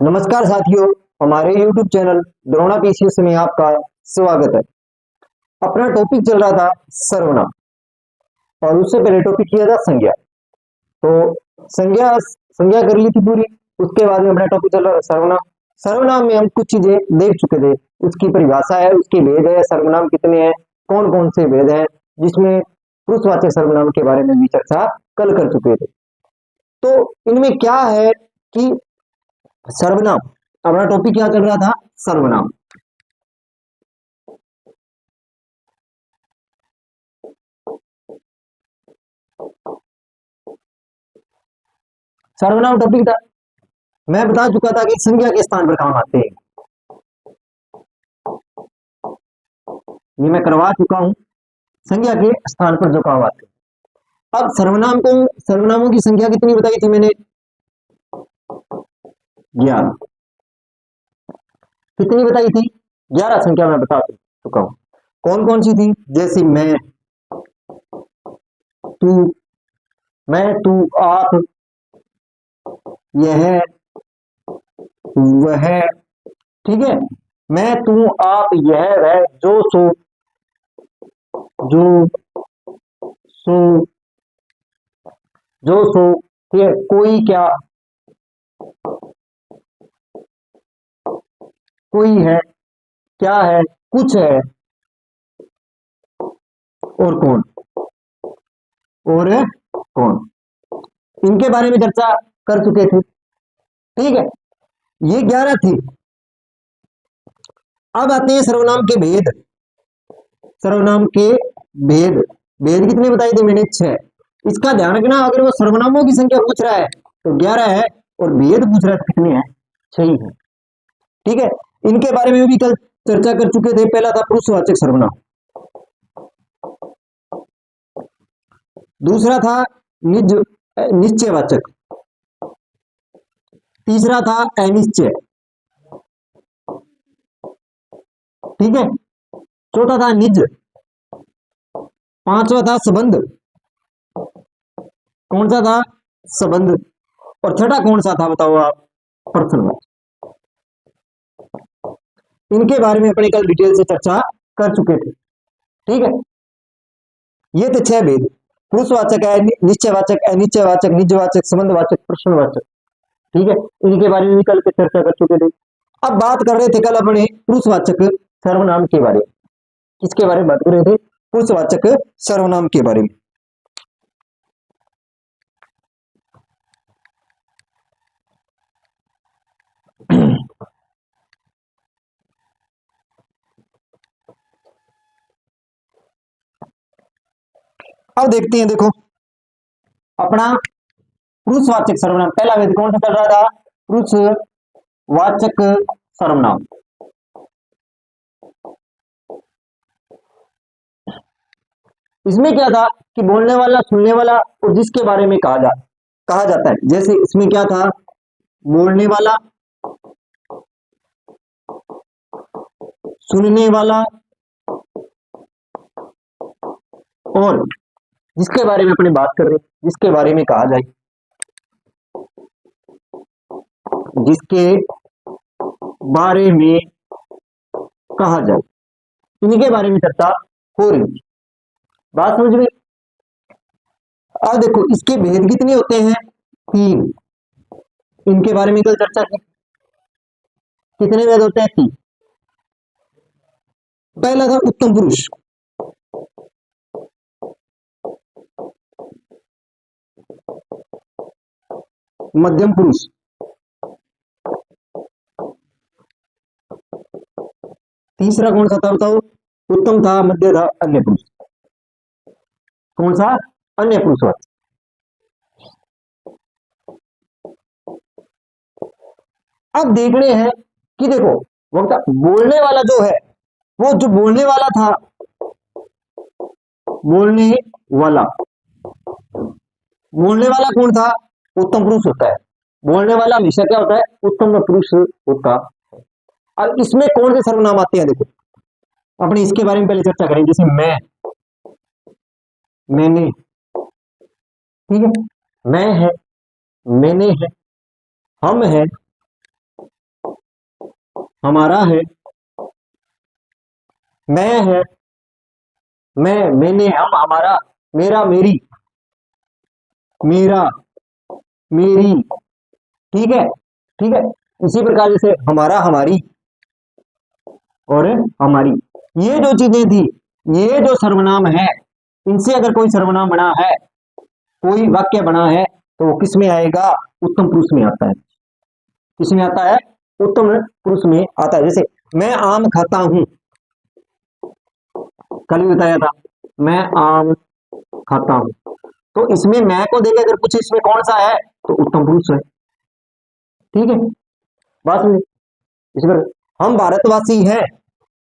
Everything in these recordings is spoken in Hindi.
नमस्कार साथियों, हमारे YouTube चैनल द्रोणा पीसीएस में आपका स्वागत है। अपना टॉपिक चल रहा था सर्वनाम और उससे पहले टॉपिक किया था संज्ञा। तो संज्ञा संज्ञा कर ली थी पूरी। उसके बाद में अपना टॉपिक चल रहा था सर्वनाम। सर्वनाम में हम कुछ चीजें देख चुके थे। उसकी परिभाषा है, उसके भेद है, सर्वनाम कितने हैं, कौन कौन से भेद हैं, जिसमें पुरुषवाचक सर्वनाम के बारे में भी चर्चा कल कर चुके थे। तो इनमें क्या है कि सर्वनाम, अपना टॉपिक क्या चल रहा था, सर्वनाम। सर्वनाम टॉपिक था, मैं बता चुका था कि संज्ञा के स्थान पर काम आते हैं। ये मैं करवा चुका हूं, संज्ञा के स्थान पर जो काम आते हैं। अब सर्वनामों की संख्या कितनी बताई थी मैंने? 11। कितनी बताई थी? 11 संख्या मैं बता चुका हूं। कौन कौन सी थी? जैसे मैं, तू, मैं, तू, आप, यह, वह, ठीक है। मैं, तू, आप, यह, वह, जो, सो, जो, सो, जो, सो, ठीक है। कोई, क्या, कोई है, क्या है, कुछ है, और कौन, और कौन, इनके बारे में चर्चा कर चुके थे। ठीक है, ये 11 थी। अब आते हैं सर्वनाम के भेद। सर्वनाम के भेद, भेद कितने बताए थे मैंने? 6। इसका ध्यान रखना, अगर वो सर्वनामों की संख्या पूछ रहा है तो 11 है, और भेद पूछ रहा है तो कितने हैं? 6 ही है। ठीक है, इनके बारे में भी कल चर्चा कर चुके थे। पहला था पुरुषवाचक सर्वनाम, दूसरा था निश्चयवाचक, तीसरा था अनिश्चय, ठीक है, चौथा था निज, पांचवा था संबंध, कौन सा था? संबंध, और छठा कौन सा था बताओ आप? प्रश्नवाचक। इनके बारे में अपने कल डिटेल से चर्चा कर चुके थे। ठीक है, ये थे 6 भेद। पुरुषवाचक है, निश्चयवाचक, अनिश्चयवाचक, निजवाचक, संबंधवाचक, प्रश्नवाचक। ठीक है, इनके बारे में भी कल चर्चा कर चुके थे। अब बात कर रहे थे कल अपने पुरुषवाचक सर्वनाम के बारे में। किसके बारे में बात कर रहे थे? पुरुषवाचक सर्वनाम के बारे में। अब देखते हैं, देखो अपना पुरुषवाचक सर्वनाम, पहला वेद कौन सा चल रहा था? पुरुषवाचक सर्वनाम। इसमें क्या था कि बोलने वाला, सुनने वाला और जिसके बारे में कहा जाता है। जैसे इसमें क्या था? बोलने वाला, सुनने वाला, और जिसके बारे में अपने बात कर रहे, जिसके बारे में कहा जाए, जिसके बारे में कहा जाए, इनके बारे में चर्चा हो रही। बात समझ में? अब देखो इसके भेद कितने होते हैं? 3। इनके बारे में कल चर्चा की। कितने भेद होते हैं? 3। पहला था उत्तम पुरुष, मध्यम पुरुष, तीसरा कौन सा था बताओ? उत्तम था, मध्य था, अन्य पुरुष। कौन सा? अन्य पुरुष। अब देख रहे हैं कि देखो वक्ता, बोलने वाला जो है, वो जो बोलने वाला था, बोलने वाला, बोलने वाला कौन था? उत्तम पुरुष होता है। बोलने वाला हमेशा क्या होता है? उत्तम पुरुष होता। अब इसमें कौन से सर्वनाम आते हैं? देखो अपने इसके बारे में पहले चर्चा करें। जैसे मैं, मैंने, ठीक है, मैं है, मैंने है, हम है, हमारा है, मैं है, मैं, मैंने, हम, हमारा, मेरा, मेरी, मेरा, मेरी। ठीक है, ठीक है। इसी प्रकार जैसे हमारा, हमारी और हमारी, ये जो चीजें थी, ये जो सर्वनाम है, इनसे अगर कोई सर्वनाम बना है, कोई वाक्य बना है, तो वो किस में आएगा? उत्तम पुरुष में आता है। किस में आता है? उत्तम पुरुष में आता है। जैसे मैं आम खाता हूं, कल भी बताया था, मैं आम खाता हूं। तो इसमें मैं को देखे अगर कुछ इसमें कौन सा है, तो उत्तम पुरुष है। ठीक है, बात समझे? इसी पर हम भारतवासी हैं,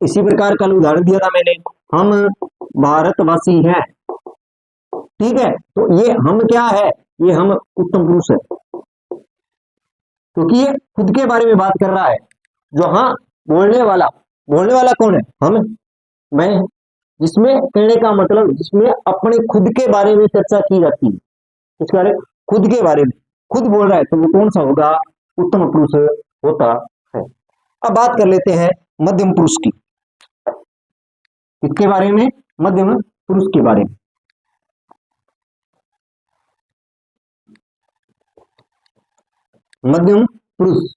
इसी प्रकार कल उदाहरण दिया था मैंने, हम भारतवासी हैं। ठीक है, तो ये हम क्या है? ये हम उत्तम पुरुष है, क्योंकि ये खुद के बारे में बात कर रहा है। जो हाँ, बोलने वाला, बोलने वाला कौन है? हम, मैं। जिसमें कहने का मतलब, जिसमें अपने खुद के बारे में चर्चा की जाती है, इसके बारे में, खुद के बारे में, खुद बोल रहा है, तो वो कौन सा होगा? उत्तम पुरुष होता है। अब बात कर लेते हैं मध्यम पुरुष की। किसके बारे में? मध्यम पुरुष के बारे में। मध्यम पुरुष,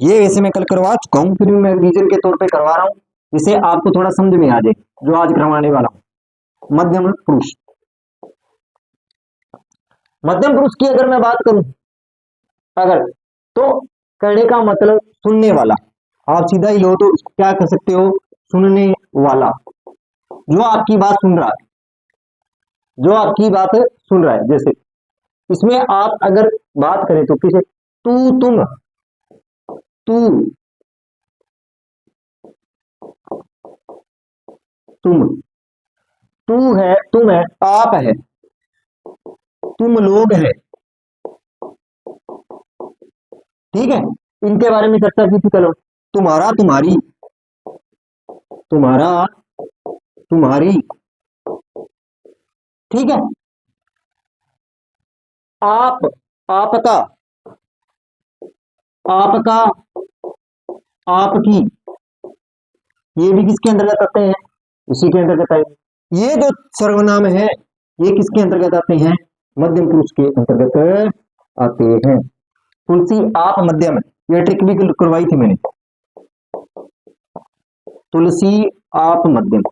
ये वैसे मैं कल करवा चुका हूं, फिर मैं रिवीजन के तौर पे करवा रहा हूं, जिसे आपको थोड़ा समझ में आ जाए, जो आज करवाने वाला हूं। मध्यम पुरुष, मध्यम पुरुष की अगर मैं बात करूं, अगर, तो कहने का मतलब सुनने वाला। आप सीधा ही लो तो इसको क्या कह सकते हो? सुनने वाला, जो आपकी बात सुन रहा है, जो आपकी बात सुन रहा है। जैसे इसमें आप अगर बात करें तो किसे? तू, तुम, तू, तुम, तू है, तुम है, आप है, तुम लोग है। ठीक है, इनके बारे में चर्चा की थी कल। तुम्हारा, तुम्हारी, तुम्हारा, तुम्हारी। ठीक है, आप, आपका, आपका, आपकी, ये भी किसके अंतर्गत आते हैं? इसी के अंतर्गत आए। ये जो सर्वनाम है, ये किसके अंतर्गत आते हैं? मध्यम पुरुष के अंतर्गत आते हैं। तुलसी आप मध्यम, ये ट्रिक भी करवाई थी मैंने। तुलसी आप मध्यम,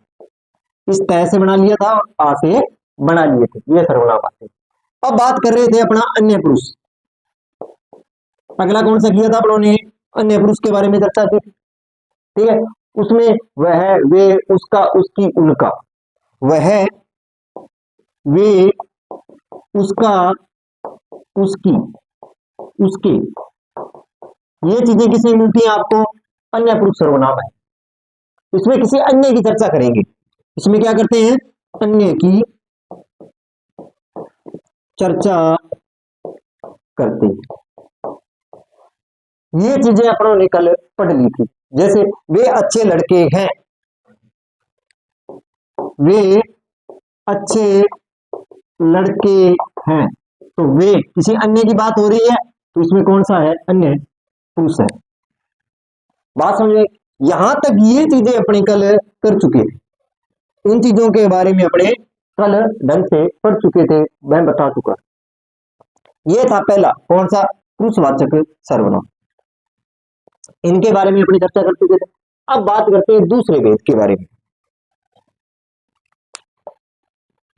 इस तय से बना लिया था, आ से बना लिए थे, ये सर्वनाम आते हैं। अब बात कर रहे थे अपना अन्य पुरुष। अगला कौन सा किया था अपनों ने? अन्य पुरुष के बारे में चर्चा की थी। ठीक है, उसमें वह, वे, उसका, उसकी, उनका। वह, वे, उसका, उसकी, उसके, ये चीजें किसमें मिलती हैं आपको? अन्य पुरुष सर्वनाम है। इसमें किसी अन्य की चर्चा करेंगे। इसमें क्या करते हैं? अन्य की चर्चा करते हैं। ये चीजें अपनों ने कल पढ़ ली थी। जैसे वे अच्छे लड़के हैं, वे अच्छे लड़के हैं, तो वे किसी अन्य की बात हो रही है, तो इसमें कौन सा है? अन्य पुरुष है। बात समझे? यहां तक ये चीजें अपने कल कर चुके थे, इन चीजों के बारे में अपने कल ढंग से पढ़ चुके थे, मैं बता चुका। ये था पहला कौन सा? पुरुषवाचक सर्वनाम। इनके बारे में अपनी चर्चा कर चुके थे। अब बात करते हैं दूसरे भेद के बारे में।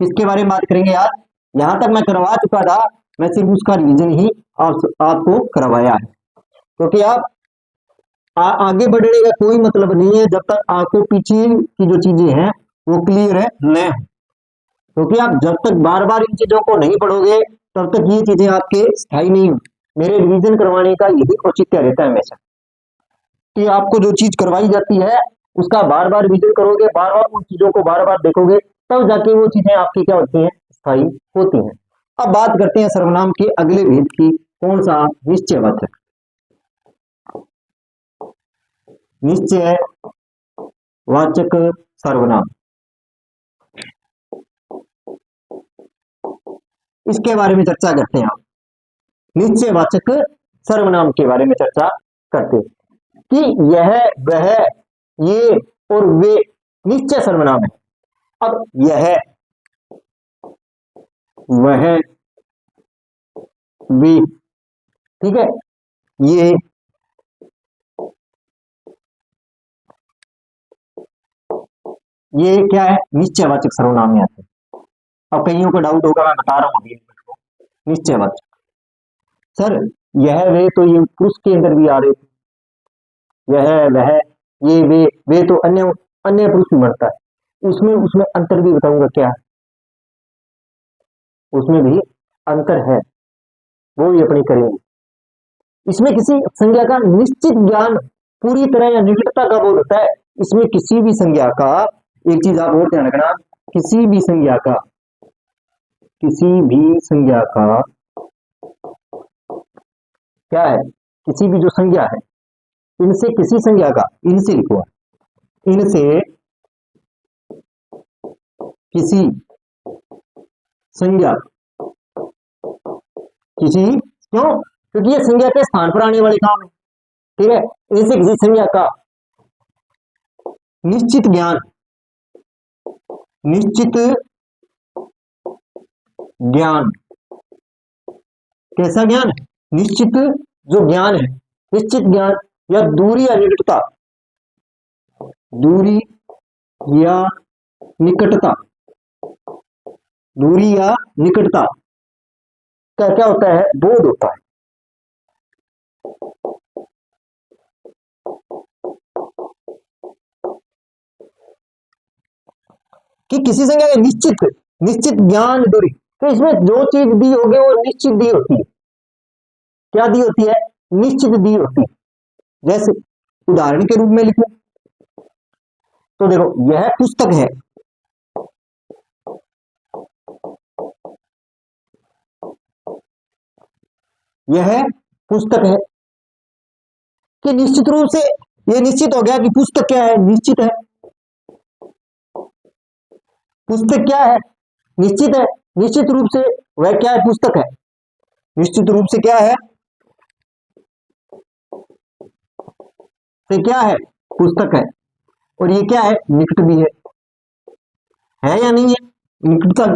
किसके बारे में बात करेंगे यार? यहां तक मैं करवा चुका था, मैं सिर्फ उसका रिवीजन ही आपको करवाया है, क्योंकि आप आगे बढ़ने का कोई मतलब नहीं है जब तक आपको पीछे की जो चीजें हैं वो क्लियर है न, क्योंकि आप जब तक बार बार इन चीजों को नहीं पढ़ोगे तब तक ये चीजें आपके स्थायी नहीं होंगी। मेरे रिवीजन करवाने का यही औचित्य रहता है हमेशा, कि आपको जो चीज करवाई जाती है उसका बार बार रिवीजन करोगे, बार बार उन चीजों को बार बार देखोगे, तब जाके वो चीजें आपकी क्या होती हैं? स्थायी होती हैं। अब बात करते हैं सर्वनाम के अगले भेद की। कौन सा? निश्चयवाचक। निश्चय वाचक सर्वनाम, इसके बारे में चर्चा करते हैं आप। निश्चयवाचक सर्वनाम के बारे में चर्चा करते हैं कि यह, वह, ये और वे निश्चय सर्वनाम है। अब यह, वह, वे, ठीक है, ये क्या है, निश्चयवाचक सर्वनाम में आते हैं। अब कईयों को डाउट होगा, मैं बता रहा हूं अभी निश्चयवाचक। सर यह, वे तो ये पुरुष के अंदर भी आ रहे थे, यह, वह, ये, वे तो अन्य अन्य पुरुष भी बनता है, उसमें उसमें अंतर भी बताऊंगा क्या है, उसमें भी अंतर है, वो भी अपनी करेंगे। इसमें किसी संज्ञा का निश्चित ज्ञान पूरी तरह या निकटता का बोध होता है। इसमें किसी भी संज्ञा का, एक चीज आप और ध्यान रखना, किसी भी संज्ञा का क्या है, किसी भी जो संज्ञा है, इनसे किसी संज्ञा का, इनसे लिखो, इनसे किसी संज्ञा, किसी, क्यों, क्योंकि ये संज्ञा के स्थान पर आने वाले काम है, ठीक है। इनसे किसी संज्ञा का निश्चित ज्ञान, कैसा ज्ञान है, निश्चित जो ज्ञान है, निश्चित ज्ञान या दूरी या निकटता, दूरी या निकटता, दूरी या निकटता का क्या होता है, बोध होता है। कि किसी संज्ञा का निश्चित निश्चित ज्ञान दूरी, तो इसमें जो चीज दी होगी वो निश्चित दी होती है। क्या दी होती है, निश्चित दी होती है। जैसे उदाहरण के रूप में लिखूं तो देखो, यह पुस्तक है, यह पुस्तक है, कि निश्चित रूप से यह निश्चित हो गया कि पुस्तक क्या है, निश्चित है। पुस्तक क्या है, निश्चित है, निश्चित रूप से वह क्या है, पुस्तक है, निश्चित रूप से क्या है, से क्या है, पुस्तक है। और ये क्या है, निकट भी है या नहीं है, निकटता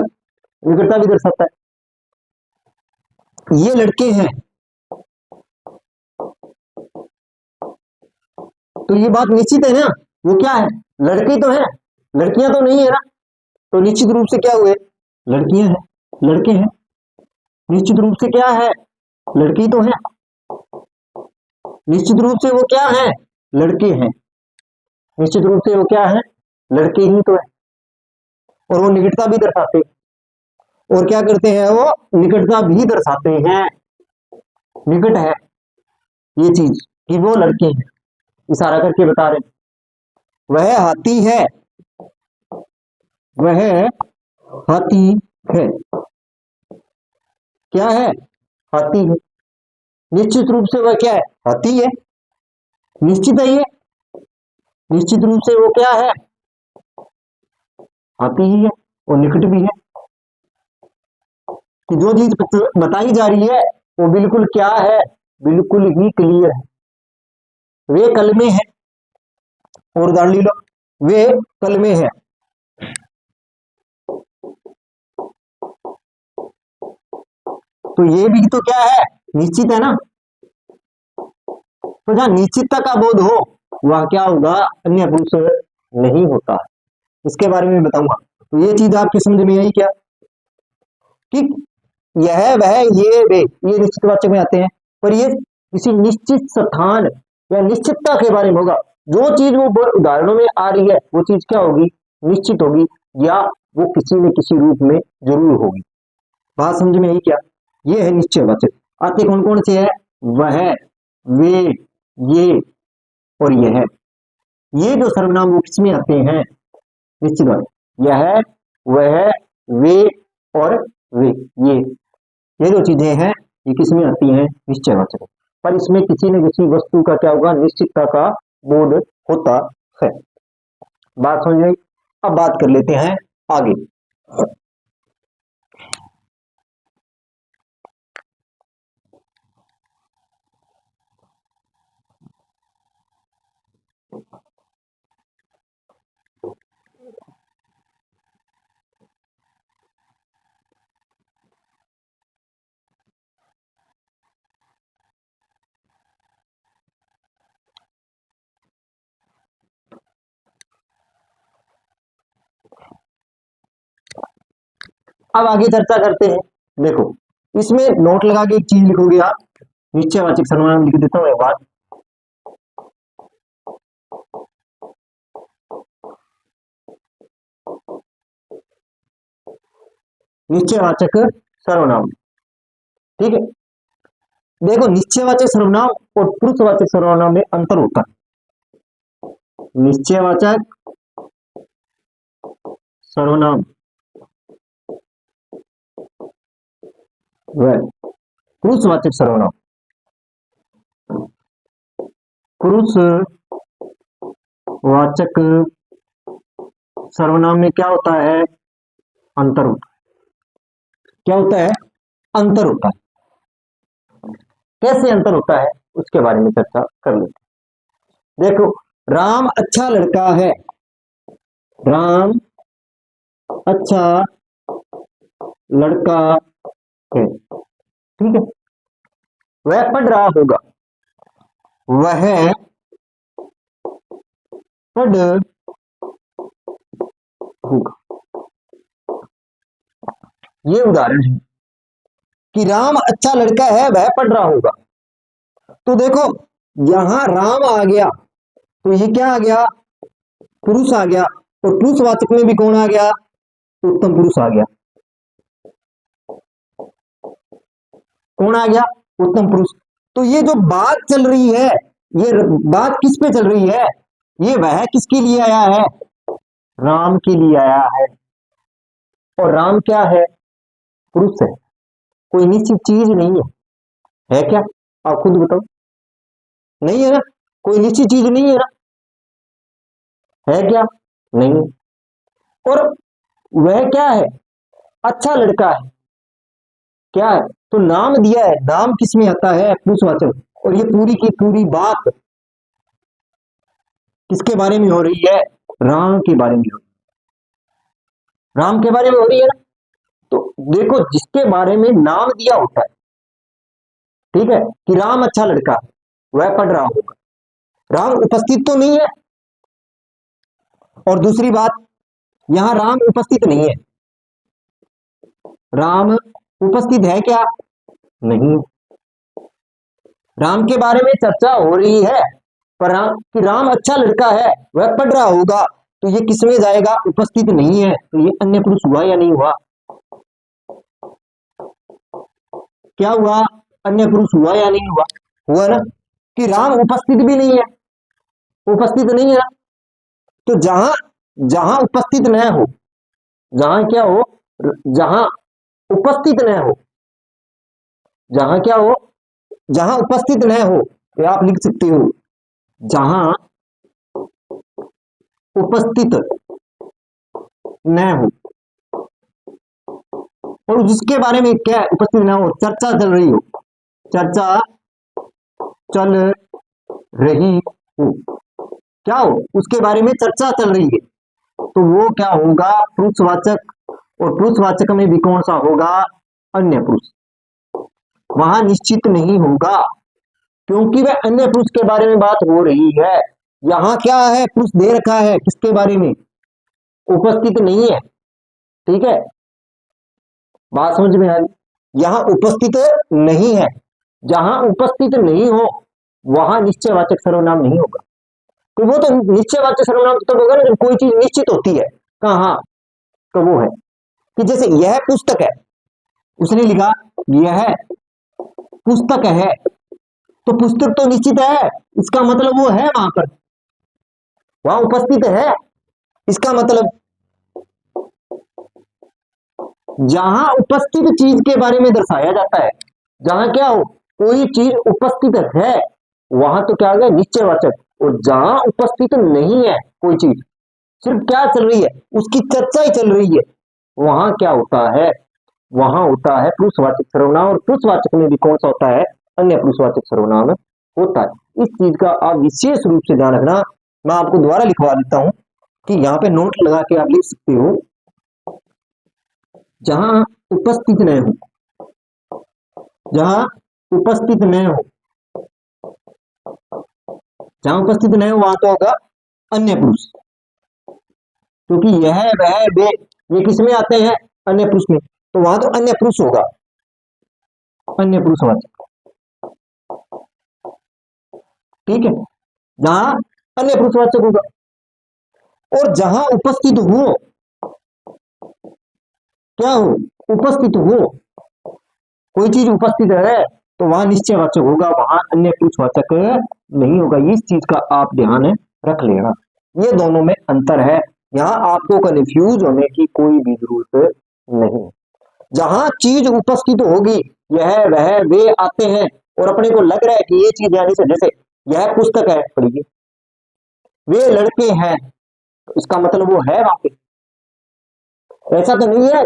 भी दर्शाता है। ये लड़के हैं, तो ये बात निश्चित है ना, वो क्या है, लड़के तो है, लड़कियां तो नहीं है ना, तो निश्चित रूप से क्या हुए, लड़कियां हैं, लड़के हैं, निश्चित रूप से क्या है, लड़की तो है, निश्चित रूप से वो क्या है, लड़के हैं, निश्चित रूप से वो क्या है, लड़के ही तो है। और वो निकटता भी दर्शाते, और क्या करते हैं, वो निकटता भी दर्शाते हैं, निकट है ये चीज कि वो लड़के हैं, इशारा करके बता रहे। वह हाथी है, वह हाथी है, क्या है, हाथी है, निश्चित रूप से वह क्या है, हाथी है, निश्चित है ये, निश्चित रूप से वो क्या है, हाथी ही है, और निकट भी है। कि जो चीज बताई जा रही है वो बिल्कुल क्या है, बिल्कुल ही क्लियर है। वे कल में है, और उदाहरण ली लो, वे कल में है, तो ये भी तो क्या है, निश्चित है ना। तो जहां निश्चितता का बोध हो वह क्या होगा, अन्य पुरुष नहीं होता। इसके बारे में बताऊंगा। तो ये चीज आपकी समझ में आई क्या, कि यह, वह, ये निश्चितवाचक में आते हैं, पर ये किसी निश्चित स्थान या निश्चितता के बारे में होगा। जो चीज वो उदाहरणों में आ रही है वो चीज क्या होगी, निश्चित होगी, या वो किसी न किसी रूप में जरूर होगी। बात समझ में आई क्या, ये है निश्चयवाचक। आते कौन कौन से है, वह, वे, ये और यह। ये जो सर्वनाम वो किसमें आते हैं, निश्चितवाचक, यह, वह, वे और वे, ये जो चीजें हैं ये किसमें आती हैं, निश्चयवाचक। पर इसमें किसी न किसी वस्तु का क्या होगा, निश्चितता का बोध होता है। बात समझ में। अब बात कर लेते हैं आगे। अब आगे चर्चा करते हैं। देखो, इसमें नोट लगा के एक चीज लिखोगे आप, निश्चयवाचक सर्वनाम लिख देता हूं एक बार। निश्चयवाचक सर्वनाम, ठीक है। देखो, निश्चयवाचक सर्वनाम और पुरुषवाचक सर्वनाम में अंतर होता है। निश्चयवाचक सर्वनाम व पुरुषवाचक सर्वनाम, पुरुषवाचक सर्वनाम में क्या होता है? अंतर होता है। क्या होता है? अंतर होता है। कैसे अंतर होता है उसके बारे में चर्चा कर लेते हैं। देखो, राम अच्छा लड़का है, राम अच्छा लड़का है, ठीक है। वह पढ़ रहा होगा, वह पढ़ होगा। ये उदाहरण है कि राम अच्छा लड़का है, वह पढ़ रहा होगा। तो देखो, यहां राम आ गया तो ये क्या आ गया? पुरुष आ गया। और पुरुषवाचक में भी कौन आ गया? उत्तम पुरुष आ गया। कौन आ गया? उत्तम पुरुष। तो ये जो बात चल रही है, ये बात किस पे चल रही है? ये वह किसके लिए आया है? राम के लिए आया है। और राम क्या है? पुरुष है, कोई निश्चित चीज नहीं है क्या? आप खुद बताओ, नहीं है ना? कोई निश्चित चीज नहीं है ना? है क्या? नहीं है। और वह क्या है? अच्छा लड़का है। क्या है? तो नाम दिया है, नाम किस में आता है? पुरुषवाचक। और ये पूरी की पूरी बात किसके बारे में हो रही है? राम के बारे में हो रही है। राम के बारे में हो रही है ना? तो देखो, जिसके बारे में नाम दिया होता है, ठीक है, कि राम अच्छा लड़का है, वह पढ़ रहा होगा। राम उपस्थित तो नहीं है। और दूसरी बात, यहां राम उपस्थित नहीं है। राम उपस्थित है क्या? नहीं। राम के बारे में चर्चा हो रही है, पर कि राम अच्छा लड़का है, वह पढ़ रहा होगा, तो ये किसमें जाएगा? उपस्थित नहीं है, तो ये अन्य पुरुष हुआ या नहीं हुआ? क्या हुआ? अन्य पुरुष हुआ या नहीं हुआ? हुआ ना, कि राम उपस्थित भी नहीं है। उपस्थित नहीं है ना, तो जहां जहां उपस्थित न हो, जहां क्या हो? जहां उपस्थित न हो, जहां क्या हो? जहां उपस्थित न हो, ये आप लिख सकते हो, जहां उपस्थित न हो। और जिसके बारे में क्या उपस्थित न हो, चर्चा चल रही हो, चर्चा चल रही हो, क्या हो? उसके बारे में चर्चा चल रही है, तो वो क्या होगा? पुरुषवाचक। और पुरुषवाचक में भी कौन सा होगा? अन्य पुरुष। वहां निश्चित नहीं होगा, क्योंकि वह अन्य पुरुष के बारे में बात हो रही है। यहां क्या है? पुरुष दे रखा है, किसके बारे में? उपस्थित नहीं है, ठीक है। बात समझ में आ गई? यहां उपस्थित नहीं है। जहां उपस्थित नहीं हो, वहां निश्चयवाचक सर्वनाम नहीं होगा। तो वो तो निश्चयवाचक सर्वनाम तब होगा ना जब कोई चीज निश्चित होती है। कहां? तो वो है कि जैसे यह पुस्तक है, उसने लिखा यह पुस्तक है, तो पुस्तक तो निश्चित है, इसका मतलब वो है वहां पर, वहां उपस्थित है। इसका मतलब जहां उपस्थित चीज के बारे में दर्शाया जाता है, जहां क्या हो? कोई चीज उपस्थित है, वहां तो क्या आ गया? निश्चयवाचक। और जहां उपस्थित नहीं है कोई चीज, सिर्फ क्या चल रही है? उसकी चर्चा ही चल रही है, वहां क्या होता है? वहां होता है पुरुषवाचक सर्वनाम। और पुरुषवाचक में भी कौन सा होता है? अन्य पुरुषवाचक सर्वनाम होता है। इस चीज का आप विशेष रूप से ध्यान रखना। मैं आपको दोबारा लिखवा देता हूं कि यहाँ पे नोट लगा के आप लिख सकते हो, जहां उपस्थित न हो, जहां उपस्थित न हो, जहां उपस्थित न हो, वहां तो होगा अन्य पुरुष। क्योंकि यह, वह, वे, ये किस में आते हैं? अन्य पुरुष में। तो वहां तो अन्य पुरुष होगा, अन्य पुरुषवाचक। ठीक है, जहां अन्य पुरुषवाचक होगा। और जहां उपस्थित हो, क्या हो, उपस्थित हो, कोई चीज उपस्थित है तो वहां निश्चयवाचक होगा, वहां अन्य पुरुषवाचक नहीं होगा। इस चीज का आप ध्यान रख लेना, ये दोनों में अंतर है। यहां आपको कंफ्यूज होने की कोई भी जरूरत नहीं। जहां चीज उपस्थित होगी, यह वह वे आते हैं और अपने को लग रहा है कि ये चीज, यानी से जैसे यह पुस्तक है, पढ़िए, वे लड़के हैं, तो इसका मतलब वो है वहां पे, ऐसा तो नहीं है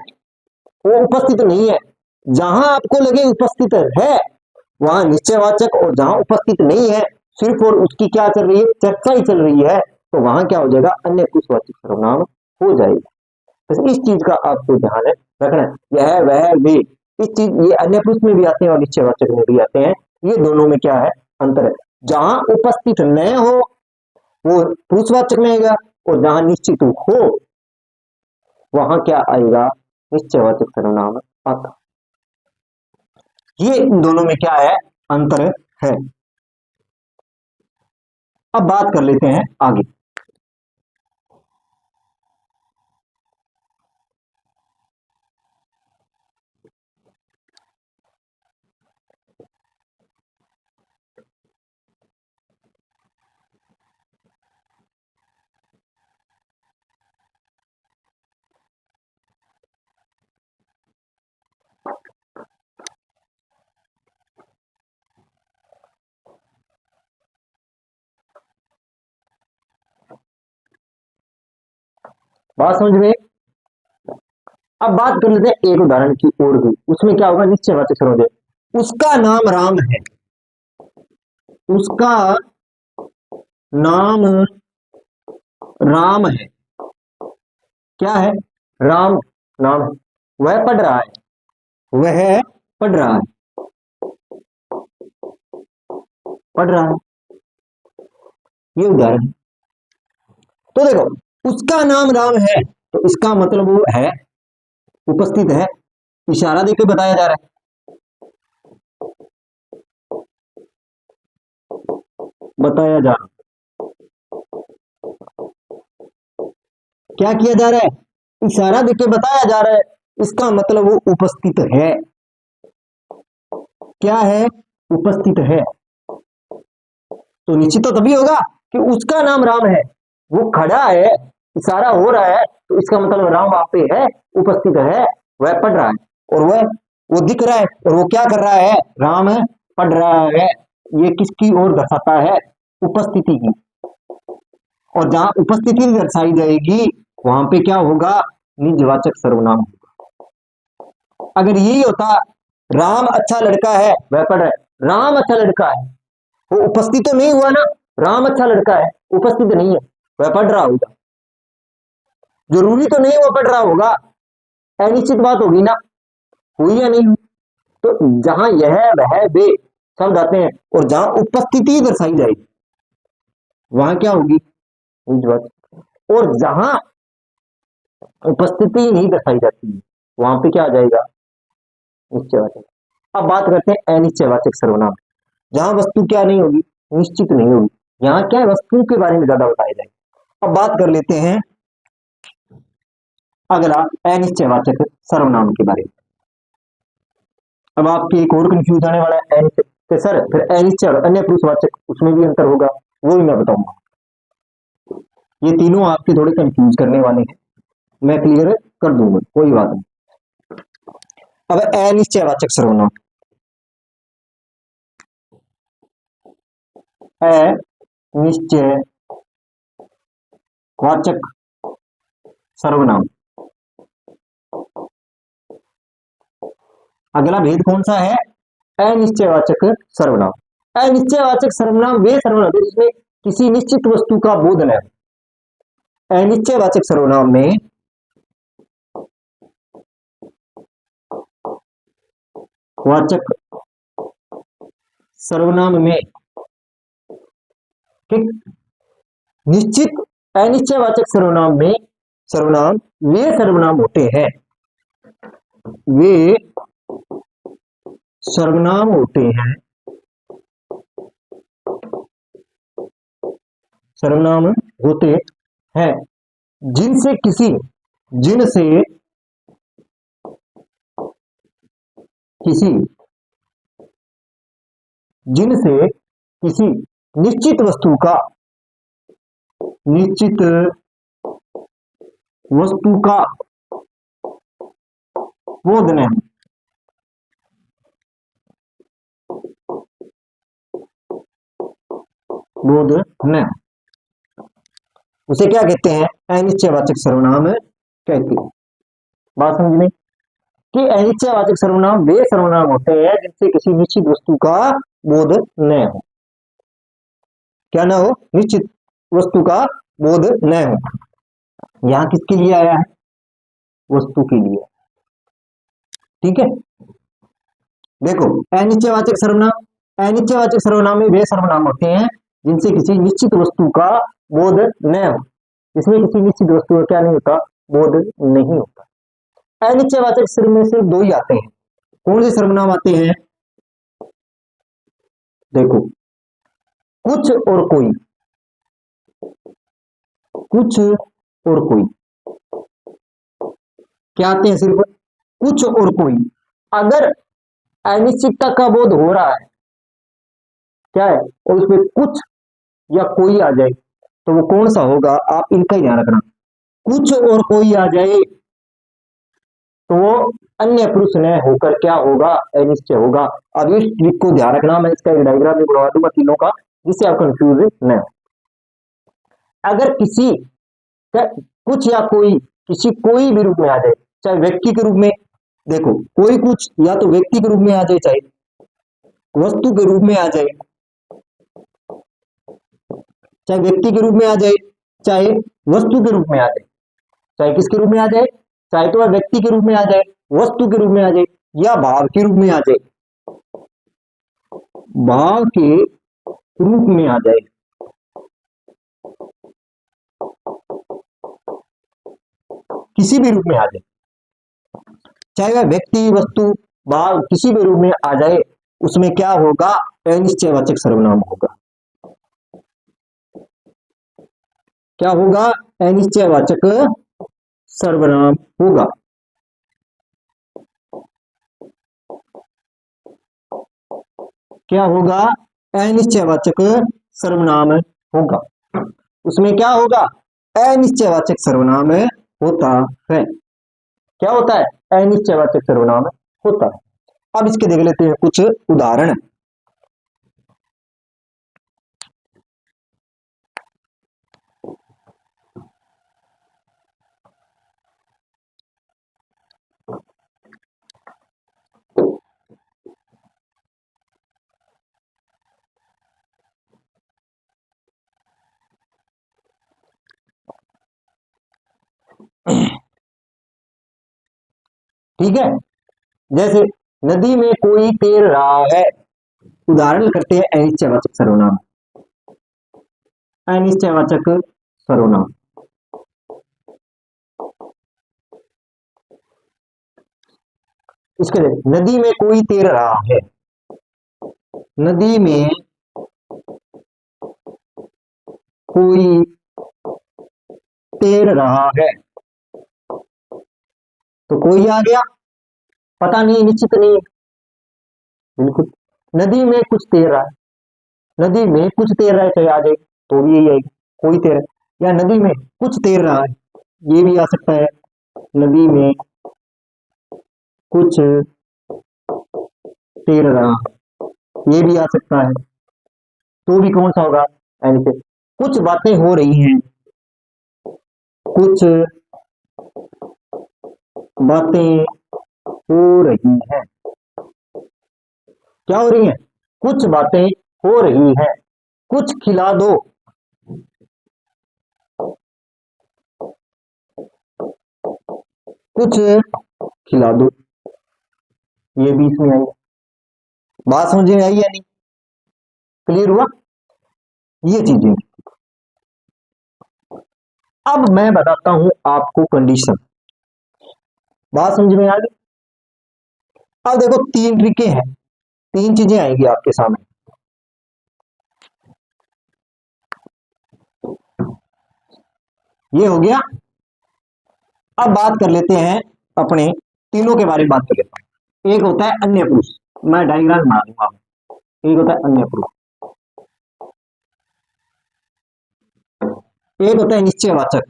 वो उपस्थित नहीं है। जहां आपको लगे उपस्थित है वहां निश्चयवाचक, और जहां उपस्थित नहीं है, सिर्फ और उसकी क्या चल रही है, चर्चा ही चल रही है, तो वहां क्या हो जाएगा, अन्य पुरुषवाचक सर्वनाम हो जाएगा। तो इस चीज का आपको ध्यान रखना है। यह वह वे, इस चीज, ये अन्य पुरुष में भी आते हैं और निश्चयवाचक में भी आते हैं। ये दोनों में क्या है, अंतर है। जहां उपस्थित न हो वो पुरुषवाचक में आएगा, और जहां निश्चित हो वहां क्या आएगा, निश्चयवाचक सर्वनाम आता। ये इन दोनों में क्या है, अंतर है। अब बात कर लेते हैं आगे। बात समझ में। अब बात कर लेते हैं एक उदाहरण की और भी, उसमें क्या होगा, निश्चयवाचक सर्वनाम। उसका नाम राम है, उसका नाम राम है, क्या है, राम नाम है, वह पढ़ रहा है, वह पढ़ रहा है, पढ़ रहा है, ये उदाहरण। तो देखो, उसका नाम राम है, तो इसका मतलब वो है, उपस्थित है, इशारा देकर बताया जा रहा है, बताया जा रहा है, क्या किया जा रहा है, इशारा देके बताया जा रहा है, इसका मतलब वो उपस्थित है, क्या है, उपस्थित है। तो निश्चित तो तभी होगा कि उसका नाम राम है, वो खड़ा है, इशारा हो रहा है, तो इसका मतलब राम वहां पे है, उपस्थित है, वह पढ़ रहा है, और वो दिख रहा है, और वो क्या कर रहा है, राम है, पढ़ रहा है। ये किसकी ओर दर्शाता है, उपस्थिति की। और जहां उपस्थिति दर्शाई जाएगी वहां पे क्या होगा, निजवाचक सर्वनाम होगा। अगर यही होता, राम अच्छा लड़का है, वह पढ़ रहा है, राम अच्छा लड़का है, वो उपस्थित तो नहीं हुआ ना, राम अच्छा लड़का है, उपस्थित नहीं है, वह पढ़ रहा होगा। जरूरी तो नहीं वो पढ़ रहा होगा, अनिश्चित बात होगी ना, हुई या नहीं हुई। तो जहां यह वह वे शब्द आते हैं और जहां उपस्थिति दर्शाई जाएगी वहां क्या होगी, निजवाचक। और जहां उपस्थिति नहीं दर्शाई जाती है वहां पे क्या आ जाएगा, निश्चयवाचक। अब बात करते हैं अनिश्चयवाचक सर्वनाम, जहां वस्तु क्या नहीं होगी, निश्चित नहीं होगी, यहाँ क्या है, वस्तु के बारे में ज्यादा बताया जाएगा। अब बात कर लेते हैं अगला, अनिश्चयवाचक सर्वनाम के बारे में। अब आपके एक और कंफ्यूज आने वाला है, अनिश्चय सर, फिर अनिश्चय और अन्य पुरुषवाचक, उसमें भी अंतर होगा, वो भी मैं बताऊंगा। ये तीनों आपके थोड़े कंफ्यूज करने वाले हैं, मैं क्लियर कर दूंगा, कोई बात नहीं। अब अनिश्चयवाचक सर्वनाम, अनिश्चयवाचक सर्वनाम, अगला भेद कौन सा है, अनिश्चयवाचक सर्वनाम। अनिश्चयवाचक सर्वनाम वे सर्वनाम जिसमें किसी निश्चित वस्तु का बोधन है। अनिश्चयवाचक सर्वनाम में वाचक सर्वनाम में, ठीक, निश्चित, अनिश्चयवाचक सर्वनाम में सर्वनाम वे सर्वनाम होते हैं वे सर्वनाम होते हैं, सर्वनाम होते हैं जिनसे जिनसे किसी जिनसे किसी निश्चित वस्तु का निश्चित वस्तु का बोध न बोध न उसे क्या कहते हैं? अनिश्चयवाचक सर्वनाम कहते हैं। बात समझ में कि अनिश्चयवाचक सर्वनाम वे सर्वनाम होते हैं जिनसे किसी निश्चित वस्तु का बोध न हो। क्या ना हो? निश्चित वस्तु का बोध न हो। यहां किसके लिए आया है? वस्तु के लिए। ठीक है, देखो अनिश्चयवाचक सर्वनाम में वे सर्वनाम होते हैं जिनसे किसी निश्चित वस्तु का बोध न हो। इसमें किसी निश्चित वस्तु का क्या नहीं होता? बोध नहीं होता। अनिश्चयवाचक सर्व में सिर्फ दो ही आते हैं। कौन से सर्वनाम आते हैं? देखो, कुछ और कोई, कुछ और कोई क्या आते हैं? सिर्फ कुछ और कोई। अगर अनिश्चितता का बोध हो रहा है, क्या है, और उसमें कुछ या कोई आ जाए तो वो कौन सा होगा? आप इनका ही ध्यान रखना। कुछ और कोई आ जाए तो वो अन्य पुरुष न होकर क्या होगा? अनिश्चय होगा। अब इस ट्रिक को ध्यान रखना, मैं इसका एक डायग्राम भी बनवा दूंगा तीनों का, जिससे आप कंफ्यूज न हो। अगर किसी कुछ या कोई किसी कोई भी रूप में आ जाए, चाहे व्यक्ति के रूप में, देखो कोई कुछ या तो व्यक्ति के रूप में आ जाए, चाहे वस्तु के रूप में आ जाए, चाहे व्यक्ति के रूप में आ जाए, चाहे वस्तु के रूप में आ जाए, चाहे किसके रूप में आ जाए, चाहे तो वह व्यक्ति के रूप में आ जाए, वस्तु के रूप में आ जाए, या भाव के रूप में आ जाए, भाव के रूप में आ जाए, किसी भी रूप में आ जाए, चाहे वह व्यक्ति, वस्तु, भाव किसी भी रूप में आ जाए, उसमें क्या होगा? अनिश्चयवाचक सर्वनाम होगा। क्या होगा? अनिश्चयवाचक सर्वनाम होगा। क्या होगा? अनिश्चयवाचक सर्वनाम होगा। उसमें क्या होगा? अनिश्चयवाचक सर्वनाम होता है। क्या होता है? अनिश्चयवाचक सर्वनाम होता है। अब इसके देख लेते हैं कुछ उदाहरण। ठीक है, जैसे नदी में कोई तैर रहा है। उदाहरण करते हैं अनिश्चयवाचक सर्वनाम। अनिश्चयवाचक सर्वनाम, इसके लिए नदी में कोई तैर रहा है। नदी में कोई तैर रहा है, तो कोई आ गया, पता नहीं, निश्चित नहीं है, बिल्कुल। नदी में कुछ तैर रहा है, नदी में कुछ तैर रहा है, चाहे आ जाए तो भी यही आएगी, कोई तैर है, या नदी में कुछ तैर रहा है, ये भी आ सकता है। नदी में कुछ तैर रहा है, ये भी आ सकता है, तो भी कौन सा होगा? ऐसे कुछ बातें हो रही हैं, कुछ बातें हो रही हैं, क्या हो रही हैं? कुछ बातें हो रही हैं। कुछ खिला दो, कुछ खिला दो, ये भी इसमें आई। बात समझ में आई या नहीं? क्लियर हुआ? ये चीजें। अब मैं बताता हूं आपको कंडीशन। बात समझ में आ गई? अब देखो तीन ट्रिकें हैं, तीन चीजें आएंगी आपके सामने। ये हो गया। अब बात कर लेते हैं अपने तीनों के बारे में बात कर लेते हैं। एक होता है अन्य पुरुष, मैं डायग्राम बना दूंगा। एक होता है अन्य पुरुष, एक होता है निश्चयवाचक,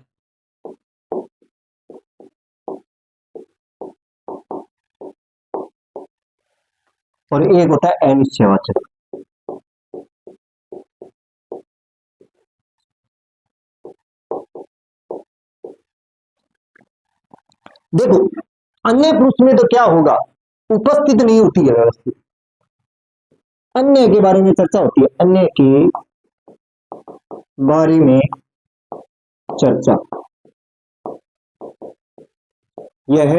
और एक होता है अनिश्चयवाचक। देखो अन्य पुरुष में तो क्या होगा, उपस्थित नहीं होती है व्यवस्थित। अन्य के बारे में चर्चा होती है, अन्य के बारे में चर्चा, यह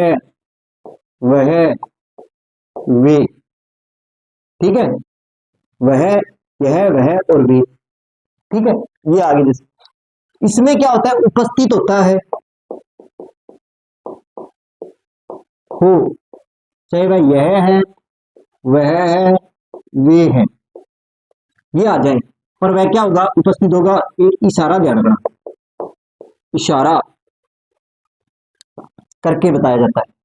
वह वे, ठीक है, वह यह वह और वे, ठीक है। ये आगे जैसे इसमें क्या होता है, उपस्थित होता है हो, चाहे वह यह है वह है वे है, ये आ जाए, पर वह क्या होगा, उपस्थित होगा। एक इशारा ध्यान रखना, इशारा करके बताया जाता है।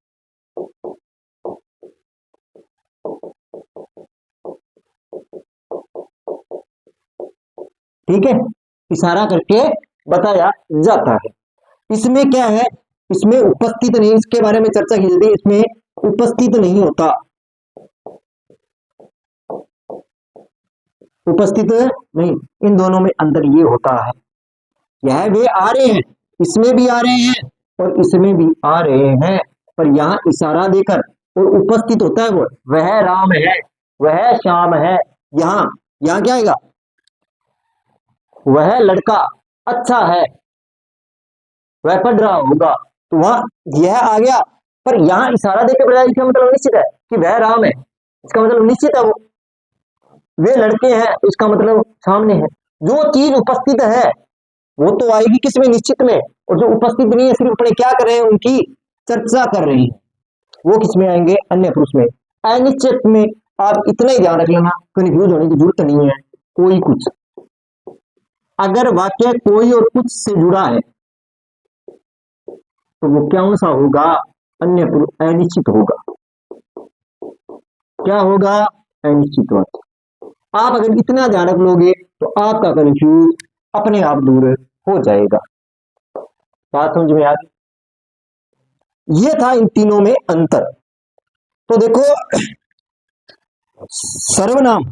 ठीक है, इशारा करके बताया जाता है। इसमें क्या है, इसमें उपस्थित नहीं, इसके बारे में चर्चा की जाती है, इसमें उपस्थित नहीं होता, उपस्थित नहीं। इन दोनों में अंतर ये होता है, यह वे आ रहे हैं, इसमें भी आ रहे हैं और इसमें भी आ रहे हैं, पर यहाँ इशारा देकर और उपस्थित होता है वो, वह राम है, वह श्याम है। यहाँ यहाँ क्या आएगा, वह लड़का अच्छा है, वह पढ़ रहा होगा, तो वहां यह आ गया। पर यहाँ इशारा देकर बताया, इसका मतलब निश्चित है कि वह राम है, इसका मतलब निश्चित है वो, वे लड़के हैं, इसका मतलब सामने है। जो चीज उपस्थित है वो तो आएगी किसमें, निश्चित में, और जो उपस्थित नहीं है, सिर्फ अपने क्या कर रहे हैं, उनकी चर्चा कर रहे हैं, वो किसमें आएंगे, अन्य पुरुष में। अनिश्चित में आप इतना ही ध्यान रख लेना, कंफ्यूज होने की जरूरत नहीं है। कोई कुछ, अगर वाक्य कोई और कुछ से जुड़ा है तो वो क्या सा होगा, अन्य पुरुष, अनिश्चित होगा। क्या होगा, अनिश्चित वाक्य। आप अगर इतना ध्यान रख लोगे तो आपका कंफ्यूज अपने आप दूर हो जाएगा। बात समझ में आ गई। ये था इन तीनों में अंतर। तो देखो सर्वनाम,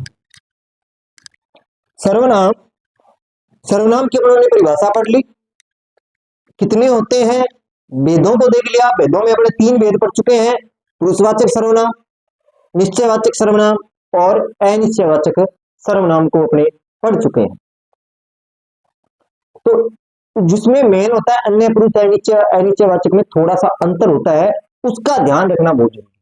सर्वनाम, सर्वनाम की अपने परिभाषा पढ़ ली, कितने होते हैं, वेदों को देख लिया, वेदों में अपने तीन वेद पढ़ चुके हैं, पुरुषवाचक सर्वनाम, निश्चयवाचक सर्वनाम और अनिश्चयवाचक सर्वनाम को अपने पढ़ चुके हैं। तो जिसमें मेन होता है अन्य पुरुष अनिश्चयवाचक में थोड़ा सा अंतर होता है, उसका ध्यान रखना बहुत जरूरी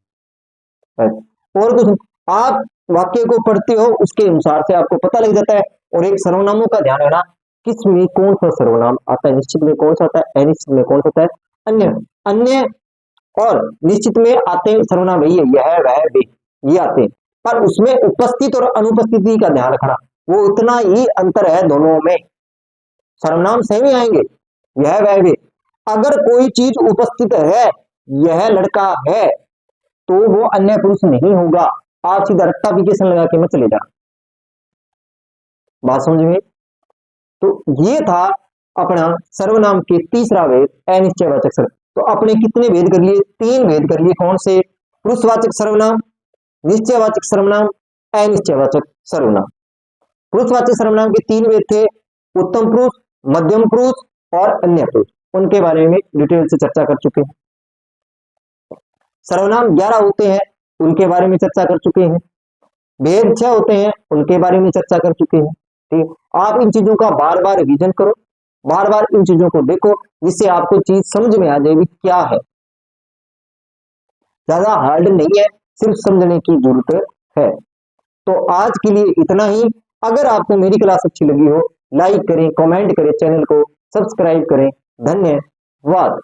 है। और कुछ आप वाक्य को पढ़ते हो उसके अनुसार से आपको पता लग जाता है। और एक सर्वनामों का ध्यान रखना, किसमें कौन सा सर्वनाम आता है, निश्चित में कौन सा आता है, अनिश्चित में कौन सा आता है, अन्य। अन्य और निश्चित में आते हैं सर्वनाम यही है, यह वह वे, ये आते हैं, पर उसमें उपस्थित और अनुपस्थिति का ध्यान रखना, वो उतना ही अंतर है दोनों में। सर्वनाम सेम ही आएंगे, यह वह वे। अगर कोई चीज उपस्थित है, यह लड़का है, तो वो अन्य पुरुष नहीं होगा। आप सीधा रट्टाफिकेशन लगा के मत चले जाना। बात समझ में। तो ये था अपना सर्वनाम के तीसरा वेद, अनिश्चयवाचक सर्वनाम। तो अपने कितने भेद कर लिए, तीन भेद कर लिए, कौन से, पुरुषवाचक सर्वनाम, निश्चयवाचक सर्वनाम, अनिश्चयवाचक सर्वनाम। पुरुषवाचक सर्वनाम के तीन भेद थे, उत्तम पुरुष, मध्यम पुरुष और अन्य पुरुष, उनके बारे में डिटेल से चर्चा कर चुके हैं। सर्वनाम 11 होते हैं, उनके बारे में चर्चा कर चुके हैं। भेद 6 होते हैं, उनके बारे में चर्चा कर चुके हैं। ठीक, आप इन चीजों का बार बार रिवीजन करो, बार बार इन चीजों को देखो, जिससे आपको चीज समझ में आ जाएगी क्या है। ज्यादा हार्ड नहीं है, सिर्फ समझने की जरूरत है। तो आज के लिए इतना ही। अगर आपको मेरी क्लास अच्छी लगी हो, लाइक करें, कमेंट करें, चैनल को सब्सक्राइब करें। धन्यवाद।